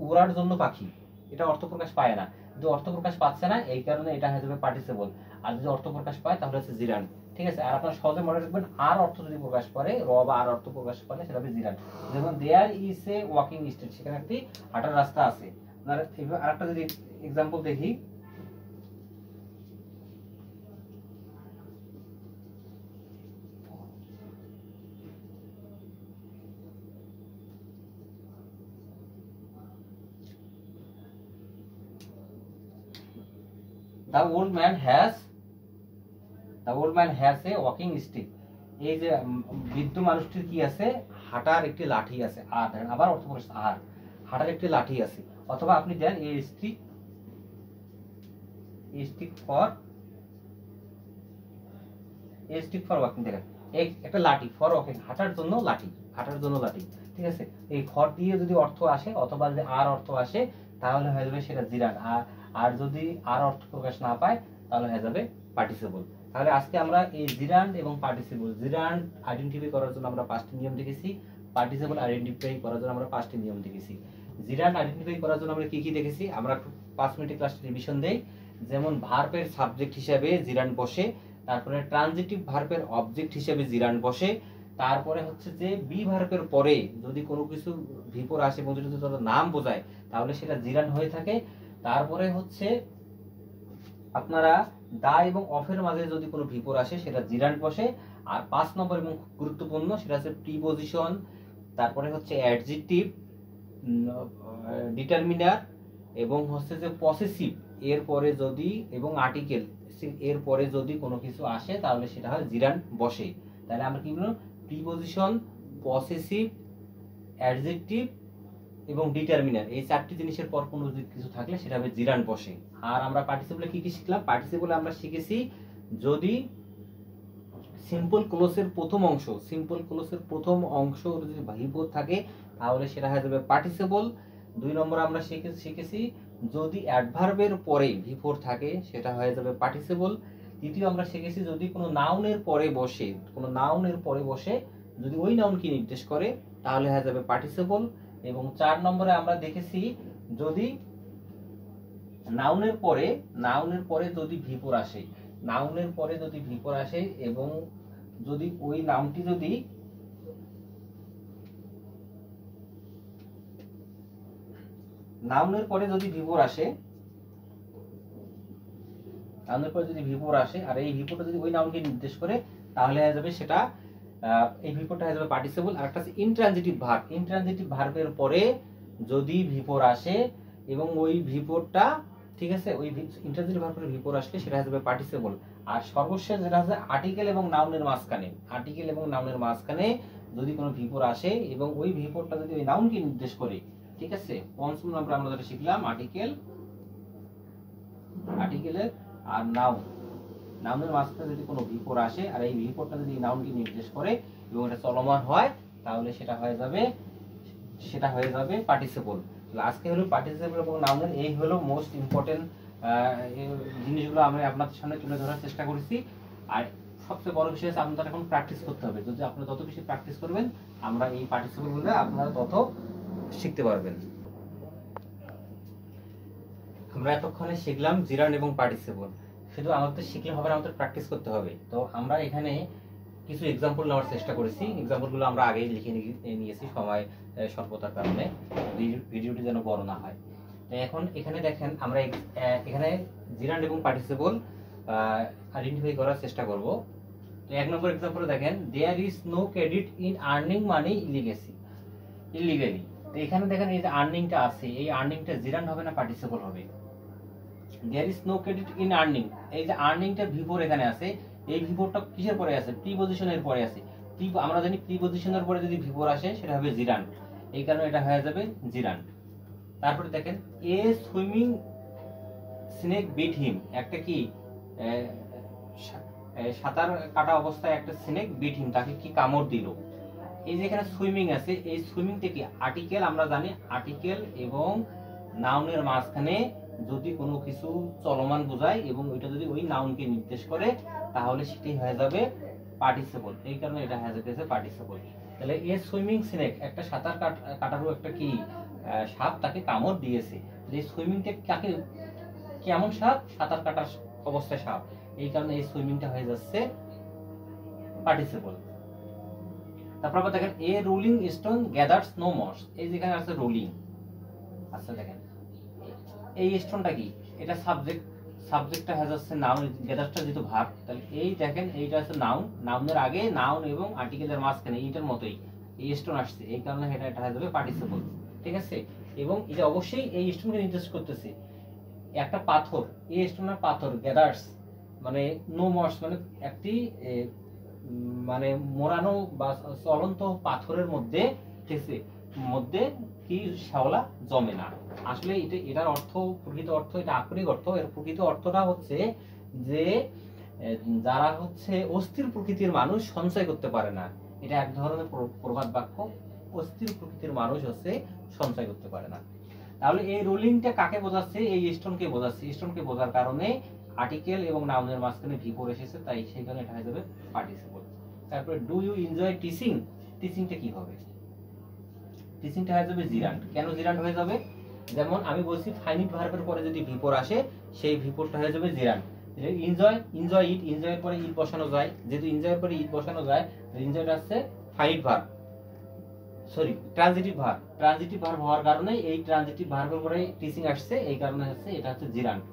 উড়ার জন্য পাখি, এটা অর্থ প্রকাশ পায় না। যদি অর্থ প্রকাশ পাচ্ছে না, এই কারণে এটা হয়ে যাবে পার্টিসিপল। আর যদি অর্থ প্রকাশ পায় তাহলে হচ্ছে জিরান্ড, ঠিক আছে। আর আপনারা সহজে মনে রাখবেন, আর অর্থ যদি প্রকাশ করে, র বা আর অর্থ প্রকাশ করে সেটা হবে জিরান্ড। যেমন there is a walking street, সেখানে একটি হাঁটার রাস্তা আছে। আপনারা আরেকটা যদি এক্সাম্পল দেখি, The old man has a walking stick. এই যে বৃদ্ধ মানুষটির কি আছে, হাঁটার একটি লাঠি আছে, আর দেখেন আবার অর্থ প্রকাশ আর হাঁটার একটি লাঠি আছে, অথবা আপনি দেন এ স্টিক ফর ওয়াকিং, দেখেন একটা লাঠি ফর ওয়াকিং, হাঁটার জন্য লাঠি, ঠিক আছে। এই ফর দিয়ে যদি অর্থ আসে অথবা যদি আর অর্থ আসে তাহলে হয়ে যাবে সেটা জিরান্ড, আর যদি আর অর্থ প্রকাশ না পায় তাহলে হয়ে যাবে পার্টিসিপল। তাহলে আজকে আমরা এই জিরান্ড এবং পার্টিসিপল, জিরান্ড আইডেন্টিফাই করার জন্য আমরা 5টি নিয়ম দেখেছি, পার্টিসিপল আইডেন্টিফাই করার জন্য আমরা 5টি নিয়ম দেখেছি। জিরান্ড আইডেন্টিফাই করার জন্য আমরা কি কি দেখেছি, আমরা 5 মিনিটের ক্লাসটি রিভিশন দেই। যেমন ভার্বের সাবজেক্ট হিসেবে জিরান্ড বসে, তারপরে ট্রানজিটিভ ভার্বের অবজেক্ট হিসেবে জিরান্ড বসে, তারপরে হচ্ছে যে বি ভার্বের পরে যদি কোনো কিছু ভিপর আসে এবং যদি তার নাম বোঝায় তাহলে সেটা জিরান্ড হয়ে থাকে। তারপরে হচ্ছে আপনারা দা এবং অফের মাঝে যদি কোনো ভিপর আসে সেটা জিরান্ড বসে। আর 5 নম্বর এবং গুরুত্বপূর্ণ সেটা হচ্ছে প্রিপজিশন, তারপরে হচ্ছে অ্যাডজেক্টিভ, ডিটারমিনার এবং হচ্ছে যে পসেসিভ এর পরে যদি এবং আর্টিকেল এর পরে যদি কোনো কিছু আসে তাহলে সেটা হয় জিরান্ড বসে। তাহলে আমরা কি বললাম, প্রিপজিশন, পসেসিভ, অ্যাডজেক্টিভ এবং ডিটারমিনার, এই 4টি জিনিসের পর কোনো কিছু থাকলে সেটা হবে জিরান্ড বসে। আর আমরা পার্টিসিপলে কি কি শিখলাম, পার্টিসিপলে আমরা শিখেছি যদি সিম্পল ক্লোজের প্রথম অংশ যদি ভিপর থাকে তাহলে সেটা হয়ে যাবে পার্টিসিপল। 2 নম্বর আমরা শিখেছি যদি অ্যাডভার্বের পরে ভিপর থাকে সেটা হয়ে যাবে পার্টিসিপল। তৃতীয় আমরা শিখেছি যদি কোনো নাউনের পরে বসে যদি ওই নাউনকে নির্দেশ করে তাহলে হয়ে যাবে পার্টিসিপল। এবং 4 নম্বরে আমরা দেখেছি যদি নাউনের পরে যদি ভিপর আসে এবং যদি ওই নাউনটি যদি নাউনের পরে যদি ভিপর আসে আর এই ভিপরটা যদি ওই নাউনকে নির্দেশ করে তাহলে হয়ে যাবে সেটা এই ভিপরটা হয়ে যাবে পার্টিসিপল। আর একটা আছে ইনট্রানজিটিভ ভার্বের পরে যদি ভিপর আসে এবং ওই ভিপরটা, ঠিক আছে, ওই ইনট্রানজিটিভ ভার্বের ভিপর আসলে সেটা হয়ে যাবে পার্টিসিপল। আর সর্বশেষ যেটা আছে আর্টিকেল এবং নাউনের মাঝখানে যদি কোনো ভিপর আসে এবং ওই ভিপরটা যদি ওই নাউনকে নির্দেশ করে, ঠিক আছে। 5 নম্বরে আমরা যেটা শিখলাম আর্টিকেলের আর নাউনের মাঝখানে যদি কোনো ভিপর আসে আর এই ভিপরটা যদি নাউনকে নির্দেশ করে এবং এটা চলমান হয় তাহলে সেটা হয়ে যাবে পার্টিসিপল। আজকে হলো পার্টিসিপল এবং নাউনের এই হলো মোস্ট ইম্পর্টেন্ট জিনিসগুলো আমরা আপনাদের সামনে তুলে ধরার চেষ্টা করেছি। আর সবচেয়ে বড় বিষয় হচ্ছে আপনাদের এখন প্র্যাকটিস করতে হবে। যদি আপনারা যত বেশি প্র্যাকটিস করবেন আমরা এই পার্টিসিপলগুলো আপনারা তত শিখতে পারবেন। আমরা এতক্ষণে শিখলাম জিরান্ড এবং পার্টিসিপল। শুধু আমাদের শিখলে হবে না, আমাদের প্র্যাকটিস করতে হবে। তো আমরা এখানে কিছু এক্সাম্পল নেওয়ার চেষ্টা করেছি। এক্সাম্পলগুলো আমরা আগেই লিখে নিয়েছি সময় স্বল্পতার কারণে, ভিডিওটি যেন বড় না হয়। তো এখন এখানে দেখেন আমরা এখানে জিরান্ড এবং পার্টিসিপল আইডেন্টিফাই করার চেষ্টা করব। তো 1 নম্বর এক্সাম্পলে দেখেন there is no credit in earning money illegally. তো এখানে দেখেন এই যে আর্নিংটা আছে, এই আর্নিংটা জিরান্ড হবে না পার্টিসিপল হবে? There is no credit in earning, এই যে আর্নিংটা ভিপর এখানে আছে, এই ভিপরটা কিসের পরে আছে, প্রিপজিশনের পরে আছে। আমরা জানি প্রিপজিশনের পরে যদি ভিপর আসে সেটা হবে জিরান্ড, এই কারণে এটা হয়ে যাবে জিরান্ড। তারপরে দেখেন এ সুইমিং স্নেক বিট হিম, একটা কি সাঁতার কাটা অবস্থায় একটা স্নেক বিট হিম, তাকে কি কামড় দিল। এই যে এখানে সুইমিং আছে, এই সুইমিংটা কি আর্টিকেল, আমরা জানি আর্টিকেল এবং নাউনের মাঝখানে যদি কোনো কিছু চলমান বোঝায় এবং ওইটা যদি ওই নাউনকে নির্দেশ করে তাহলে সেটি হয়ে যাবে পার্টিসিপল, এই কারণে এটা হয়ে যাবে পার্টিসিপল। তাহলে এ সুইমিং স্নেক, একটা সাঁতার কাটারও একটা কি সাপ তাকে কামড় দিয়েছে। এই সুইমিংটা কাকে, কেমন সাপ, সাঁতার কাটার অবস্থায় সাপ, এই কারণে এই সুইমিংটা হয়ে যাচ্ছে পার্টিসিপল। তারপর আবার দেখেন a rolling stone gathers no moss, এই যেখানে আছে রোলিং। আচ্ছা দেখেন এই স্টোনটা কি, এটা সাবজেক্টটা হয়ে যাচ্ছে নাউন, গ্যাদার্সটা যেহেতু ভার্ব, তাহলে এই দেখেন এইটা আছে নাউনের আগে নাউন এবং আর্টিকেলের মাঝখানে এইটার মতোই এই স্টোন আসছে, এই কারণে এটা হয়ে যাবে পার্টিসিপল, ঠিক আছে। এবং এটা অবশ্যই এই স্টোনকে নির্দেশ করতেছে। একটা পাথর, এই স্টোনের পাথর গ্যাদার্স মানে নো মস মানে একটি মানে মোড়ানো বা চলন্ত পাথরের মধ্যে ঠেসে মধ্যে কি শ্যাওলা জমে না। আসলে এটার অর্থ, প্রকৃত অর্থ, এটা আক্ষরিক অর্থ, এর প্রকৃত অর্থটা হচ্ছে যে যারা হচ্ছে অস্থির প্রকৃতির মানুষ সঞ্চয় করতে পারে না। এটা এক ধরনের প্রবাদ বাক্য। অস্থির প্রকৃতির মানুষ হচ্ছে সঞ্চয় করতে পারে না। তাহলে এই রোলিংটা কাকে বোঝাচ্ছে? এই স্টোনকে বোঝাচ্ছে। স্টোনকে বোঝার কারণে আর্টিকেল এবং নাউনের মাঝখানে ভিপোর এসেছে, তাই সেখানে এটা হয়ে যাবে পার্টিসিপল। তারপরে ডু ইউ এনজয় টিচিং, টিচিংটা কি হবে? টিচিংটা হয়ে যাবে জিরান্ড। কেন জিরান্ড হয়ে যাবে? যেমন আমি বলছি ফাইনিট ভার্বের পরে যদি ভিপোর আসে, সেই ভিপোরটা হয়ে যাবে জিরান্ড। এনজয়, এনজয় ইট, এনজয়ের পরে ইট বসানো যায়, যেহেতু এনজয়ের পরে ইট বসানো যায়, এনজয়টা হচ্ছে finite verb, sorry transitive verb. Transitive verb হওয়ার কারণে এই ট্রানজিটিভ ভার্বের পরে টিচিং আসছে, এই কারণে হচ্ছে এটা হচ্ছে জিরান্ড।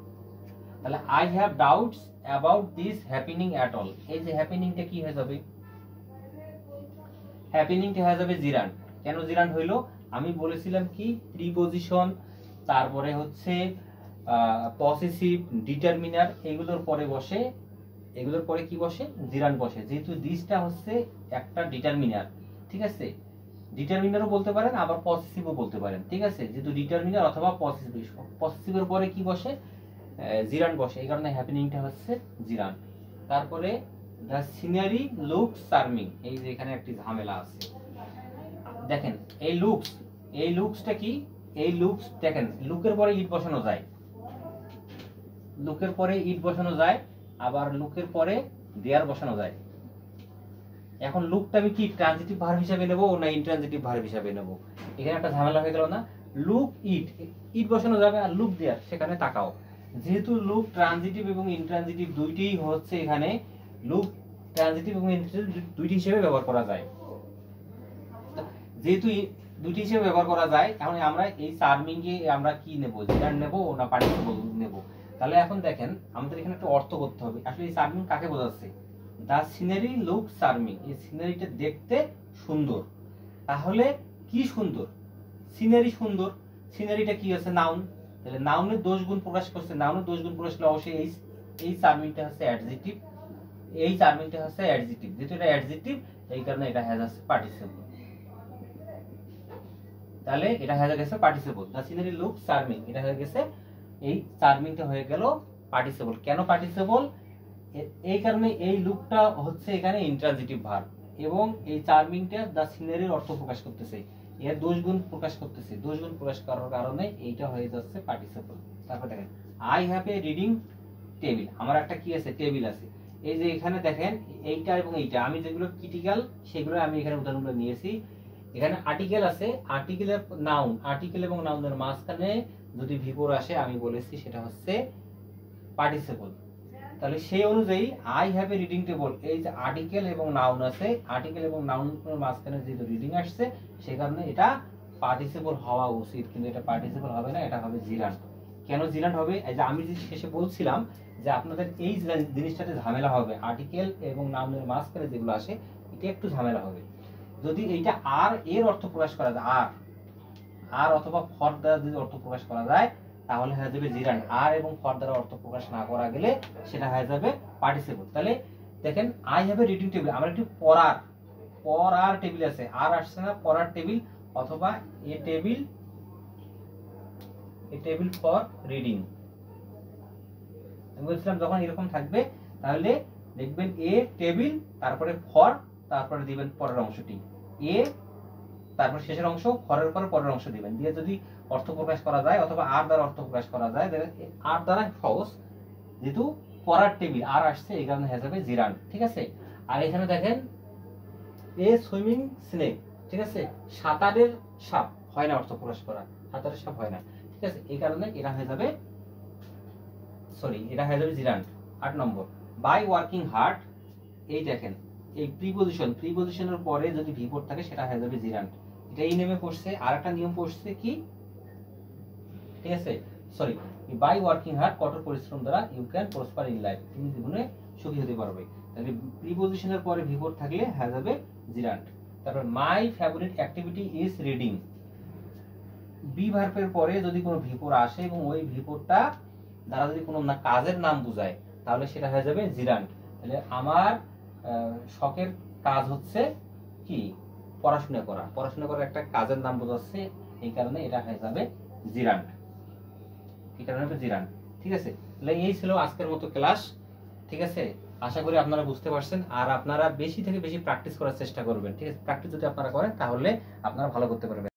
তাহলে I have doubts about this happening at all, এই যে হ্যাপেনিংটা কি হয়ে যাবে? হ্যাপেনিংটা হয়ে যাবে জিরান্ড। কেন জিরান্ড হইলো? আমি বলেছিলাম কি প্রিপজিশন, তারপরে হচ্ছে পসেসিভ, ডিটারমিনার, এগুলোর পরে বসে, এগুলোর পরে কি বসে? জিরান্ড বসে। যেহেতু দিসটা হচ্ছে একটা ডিটারমিনার, ঠিক আছে, ডিটারমিনারও বলতে পারেন আবার পসেসিভও বলতে পারেন, ঠিক আছে। যেহেতু ডিটারমিনার অথবা পসেসিভ, পসেসিভের পরে কি বসে? জিরান্ড বসে, এই কারণে হ্যাপেনিংটা হচ্ছে জিরান্ড। তারপরে দ্য সিনারি লুকস চার্মিং, এই যে এখানে একটি ঝামেলা আছে। দেখেন এই লুকস, এই লুকসটা কি? এই লুকস দেখেন, লুকের পরে ইট বসানো যায়, লুকের পরে ইট বসানো যায়, আবার লুকের পরে দেয়ার বসানো যায়। এখন লুকটা আমি কি ট্রানজিটিভ ভার্ব হিসেবে নেব না ইনট্রানজিটিভ ভার্ব হিসেবে নেব? এখানে একটা ঝামেলা হয়ে গেল না? লুক ইট, ইট বসানো যাবে, আর লুক দেয়ার, সেখানে তাকাও। যেহেতু লুক ট্রানজিটিভ এবং ইনট্রানজিটিভ দুইটিই হচ্ছে, এখানে লুক ট্রানজিটিভ এবং ইনট্রানজিটিভ দুইটি হিসেবে ব্যবহার করা যায়। যেহেতু দুইটি হিসেবে ব্যবহার করা যায়, এখন আমরা এই চার্মিং এ আমরা কি নেব? জিরান্ড নেব না পার্টিসিপল নেব? তাহলে এখন দেখেন আমাদের এখানে একটা অর্থ করতে হবে। আসলে এই চার্মিং কাকে বোঝাচ্ছে? দা সিনারি লুক চার্মিং, এই সিনারিটা দেখতে সুন্দর। তাহলে কি সুন্দর? সিনারি সুন্দর। সিনারিটা কি আছে? নাউন। তাহলে নাউনের দোষ গুণ প্রকাশ করছে, নাউনের দোষ গুণ প্রকাশ করলে অবশ্যই এই চার্মিংটা হচ্ছে অ্যাডজেক্টিভ, এই চার্মিংটা হচ্ছে অ্যাডজেক্টিভ। যেহেতু এটা অ্যাডজেক্টিভ, এই কারণে এটা হয়ে যাচ্ছে পার্টিসিপল। তাহলে এটা হয়ে গেছে পার্টিসিপল। দা সিনারি লুক চার্মিং, এটা হয়ে গেছে, এই চার্মিংটা হয়ে গেল পার্টিসিপল। কেন পার্টিসিপল? এই কারণে এই লুকটা হচ্ছে এখানে ইন্ট্রানজিটিভ ভার্ব, এবং এই চার্মিংটা দা সিনারির অর্থ প্রকাশ করতেছে, এর দোষ গুণ প্রকাশ করতেছে। দোষ গুণ প্রকাশ করার কারণে এইটা হয়ে যাচ্ছে পার্টিসিপল। তারপর দেখেন I have a reading table, আমার একটা কি আছে? টেবিল আছে। এই যে এখানে দেখেন এইটা এবং এইটা, আমি যেগুলো ক্রিটিক্যাল সেগুলো আমি এখানে উদাহরণগুলো নিয়েছি। এখানে আর্টিকেল আছে, আর্টিকেলের নাউন, আর্টিকেল এবং নাউনের মাঝখানে যদি ভিপোর আসে, আমি বলেছি সেটা হচ্ছে পার্টিসিপল। তাহলে সেই অনুযায়ী I have a reading table, এই যে আর্টিকেল এবং নাউন আছে, আর্টিকেল এবং নাউনের মাঝখানে যেহেতু রিডিং আসছে, সেই কারণে এটা পার্টিসিপল হওয়া উচিত, কিন্তু এটা পার্টিসিপল হবে না, এটা হবে জিরান্ড। কেন জিরান্ড হবে? এই যে আমি যে শেষে বলছিলাম যে আপনাদের এই জিনিসটাতে ঝামেলা হবে, আর্টিকেল এবং নাউনের মাঝখানে যেগুলো আসে এটা একটু ঝামেলা হবে। যদি এইটা আর এর অর্থ প্রকাশ করা যায়, আর আর অথবা ফর দ্বারা যদি অর্থ প্রকাশ করা যায়, তাহলে হয়ে যাবে জিরান্ড। আর এবং ফর দ্বারা অর্থ প্রকাশ না করা গেলে সেটা হয়ে যাবে পার্টিসিপল। তাহলে দেখেন I have a reading table, আমার একটি পড়ার টেবিল আছে, আর আসছে না, পড়ার টেবিল, অথবা এ টেবিল ফর রিডিং। আমি বলছিলাম যখন এরকম থাকবে তাহলে দেখবেন এ টেবিল, তারপরে ফর, তারপরে দিবেন পরের অংশটি এ, তারপর শেষের অংশ, ফরের পরে পরের অংশ দিবেন, দিয়ে যদি অর্থ প্রকাশ করা যায় অথবা আর দ্বারা অর্থ প্রকাশ করা যায়, আর দ্বারা সহজ, যেহেতু পড়ার টেবিল আর আসছে, এই কারণে হয়ে যাবে জিরান্ড, ঠিক আছে। আর এখানে দেখেন এ সুইমিং স্নেক, ঠিক আছে, সাঁতারের সাপ, হয় না অর্থ প্রকাশ করা, সাঁতারের সাপ হয় না, ঠিক আছে, এই কারণে এটা হয়ে যাবে, সরি, এটা হয়ে যাবে জিরান্ড। 8 নম্বর বাই ওয়ার্কিং হার্ড, এই দেখেন এই প্রিপজিশনের পরে যদি ভিপোর থাকে সেটা হয়ে যাবে জিরান্ড। এটা এই নেমে পড়ছে। আর একটা নিয়ম পড়ছে কি, ঠিক আছে, সরি, বাই ওয়ার্কিং হার্ড, কঠোর পরিশ্রম দ্বারা you can prosper in life, তুমি জীবনে সুখী হতে পারবে। তাহলে প্রিপজিশনের পরে ভিপোর থাকলে হয়ে যাবে জিরান্ড। তারপর my favourite activity is reading, B ভার্বের পরে যদি কোনো ভিপোর আসে এবং ওই ভিপোরটা দ্বারা যদি কোনো কাজের নাম বোঝায়, তাহলে সেটা হয়ে যাবে জিরান্ড। তাহলে আমার শখের কাজ হচ্ছে কি পড়াশোনা করা, পড়াশোনা করার একটা কাজের নাম বোঝাচ্ছে, এই কারণে এটা হয়ে যাবে জিরান্ড, এই কারণে হবে জিরান্ড। ঠিক আছে, তাহলে এই ছিল আজকের মতো ক্লাস। ঠিক আছে, আশা করি আপনারা বুঝতে পারছেন। আর আপনারা বেশি থেকে বেশি প্র্যাকটিস করার চেষ্টা করবেন। ঠিক আছে, প্র্যাকটিস যদি আপনারা করেন তাহলে আপনারা ভালো করতে পারবেন।